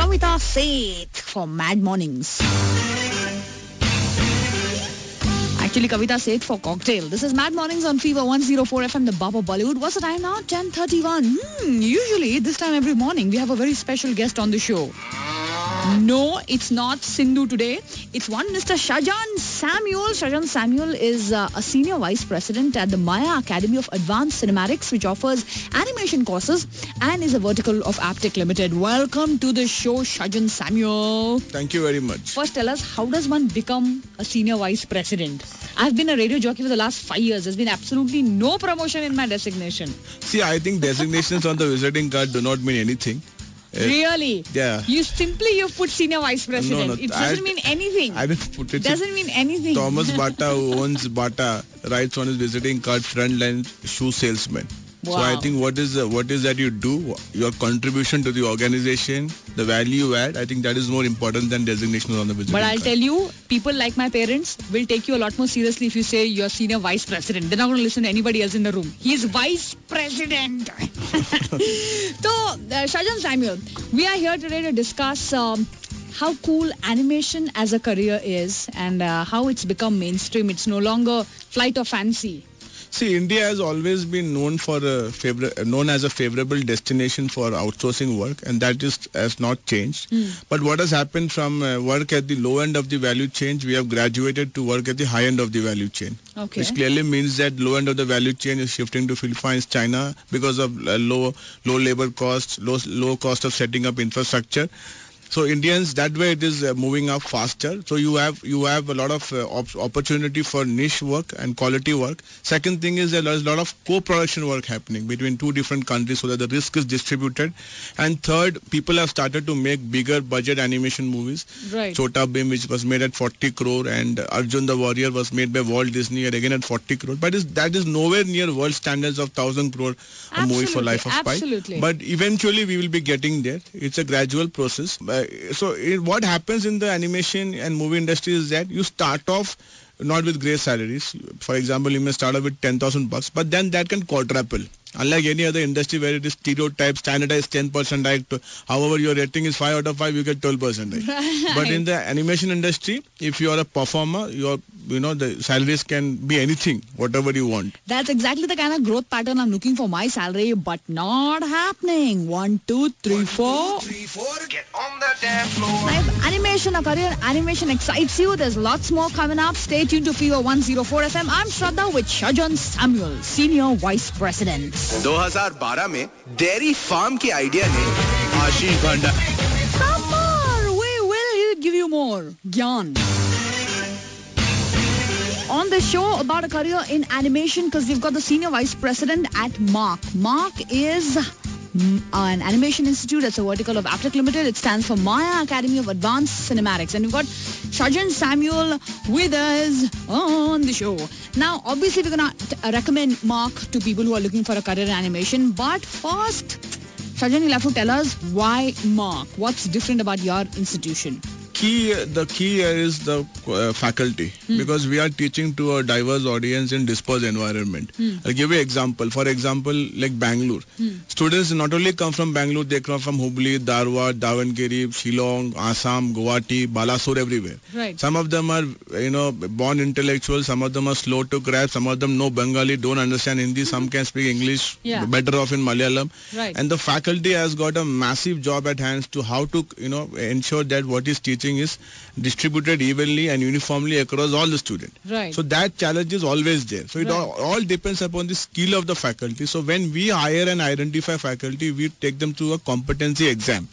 Kavita Seth for Mad Mornings. Actually, Kavita Seth for Cocktail. This is Mad Mornings on Fever 104 FM, the Baba Bollywood. What's the time now? 10:31. Usually, this time every morning, we have a very special guest on the show. No, it's not Sindhu today. It's one Mr. Shajan Samuel. Shajan Samuel is a senior vice president at the Maya Academy of Advanced Cinematics, which offers animation courses and is a vertical of Aptech Limited. Welcome to the show, Shajan Samuel. Thank you very much. First, tell us, how does one become a senior vice president? I've been a radio jockey for the last 5 years. There's been absolutely no promotion in my designation. See, I think designations on the visiting card do not mean anything. Really? Yeah. You put senior vice president. No, it doesn't mean anything. I didn't put it. Doesn't mean anything. Thomas Bata, who owns Bata, writes on his visiting card, frontline shoe salesman. Wow. So I think what is that you do, your contribution to the organization, the value you add, I think that is more important than designations on the visiting But card. I'll tell you, people like my parents will take you a lot more seriously if you say you're senior vice president. They're not going to listen to anybody else in the room. He's vice president. So, Shajan Samuel, we are here today to discuss how cool animation as a career is and how it's become mainstream. It's no longer flight of fancy. See, India has always been known as a favorable destination for outsourcing work, and that has not changed. But what has happened from work at the low end of the value chain, we have graduated to work at the high end of the value chain. Okay. Which clearly means that low end of the value chain is shifting to Philippines, China, because of low labor costs, low cost of setting up infrastructure. So Indians, that way it is moving up faster. So you have a lot of opportunity for niche work and quality work. Second thing is that there is a lot of co-production work happening between two different countries so that the risk is distributed. And third, people have started to make bigger budget animation movies. Right. Chota Bhim, which was made at 40 crore, and Arjun the Warrior was made by Walt Disney again at 40 crore. But that is nowhere near world standards of 1,000 crore a movie for Life of Pi. Absolutely. But eventually we will be getting there. It's a gradual process. What happens in the animation and movie industry is that you start off not with great salaries. For example, you may start off with $10,000, but then that can quadruple. Unlike any other industry where it is stereotyped, standardized 10% hike. However, your rating is 5 out of 5, you get 12% hike. Right. But in the animation industry, if you are a performer, the salaries can be anything, whatever you want. That's exactly the kind of growth pattern I'm looking for my salary, but not happening. 1, 2, 3, 4. Get on the dance floor. Now, if animation, a career in animation excites you, there's lots more coming up. Stay tuned to Fever 104 FM. I'm Shraddha with Shajan Samuel, Senior Vice President. 2012 में dairy farm के idea ने आशीष भंडार Some more. We will give you more. Gyan. On the show about a career in animation, because we've got the Senior Vice President at Mark. Mark is an animation institute. It's a vertical of Aptech Limited. It stands for Maya Academy of Advanced Cinematics. And we've got Shajan Samuel with us on the show. Now, obviously, we're going to recommend Mark to people who are looking for a career in animation. But first, Shajan, you'll have to tell us why Mark. What's different about your institution? The key here is the faculty, because we are teaching to a diverse audience in dispersed environment. I'll give you an example. For example, like Bangalore. Students not only come from Bangalore, they come from Hubli, Dharwad, Davangere, Shillong, Assam, Guwahati, Balasore, everywhere. Right. Some of them are, born intellectuals. Some of them are slow to grasp. Some of them know Bengali, don't understand Hindi. Some can speak English, better off in Malayalam. Right. And the faculty has got a massive job at hands to how to, ensure that what is teaching is distributed evenly and uniformly across all the students. Right. So that challenge is always there. So it all depends upon the skill of the faculty. So when we hire and identify faculty, we take them through a competency exam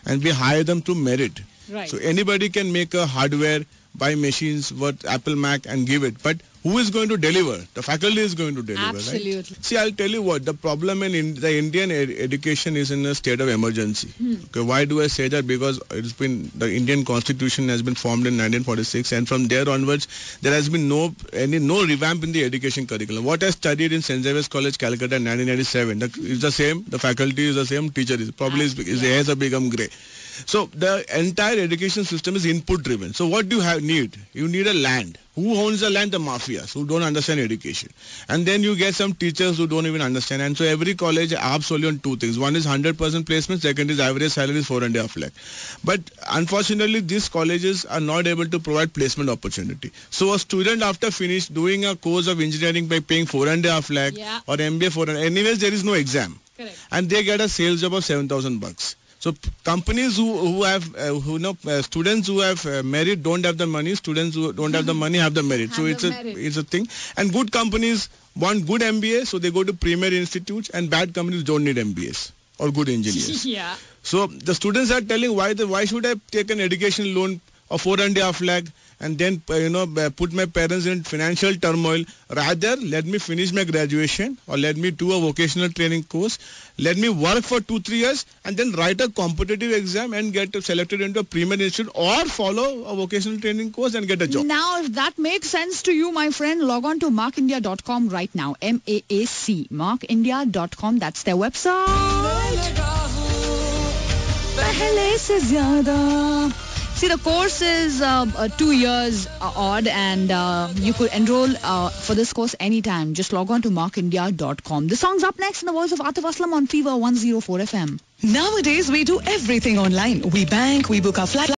and we hire them through merit. Right. So anybody can make a hardware, buy machines, what Apple Mac and give it. But who is going to deliver? The faculty is going to deliver. Absolutely. Right? See, I'll tell you what, the problem in the Indian education is in a state of emergency. Okay, why do I say that? Because the Indian Constitution has been formed in 1946, and from there onwards, there has been no revamp in the education curriculum. What I studied in St. Xavier's College, Calcutta in 1997, is the same, the faculty is the same, teacher is probably his hairs have become grey. So the entire education system is input driven. So what do you need? You need a land. Who owns the land? The mafias, who don't understand education. And then you get some teachers who don't even understand. And so every college apps only on two things. One is 100% placement. Second is average salary is 4.5 lakh. But unfortunately, these colleges are not able to provide placement opportunity. So a student after finish doing a course of engineering by paying 4.5 lakh or MBA 4, anyways there is no exam. Correct. And they get a sales job of $7,000. So companies who have students who have merit don't have the money. Students who don't have the money have the merit. So it's a thing. And good companies want good MBA, so they go to premier institutes. And bad companies don't need MBAs or good engineers. Yeah. So the students are telling why should I take an education loan of 4.5 lakh and then put my parents in financial turmoil? Rather, let me finish my graduation or let me do a vocational training course. Let me work for 2-3 years and then write a competitive exam and get selected into a premier institute or follow a vocational training course and get a job. Now, if that makes sense to you, my friend, log on to markindia.com right now. MAAC. Markindia.com. That's their website. Pehle se zyada. See, the course is 2 years odd, and you could enroll for this course anytime. Just log on to markindia.com. The song's up next in the voice of Atif Aslam on Fever 104 FM. Nowadays, we do everything online. We bank, we book our flight.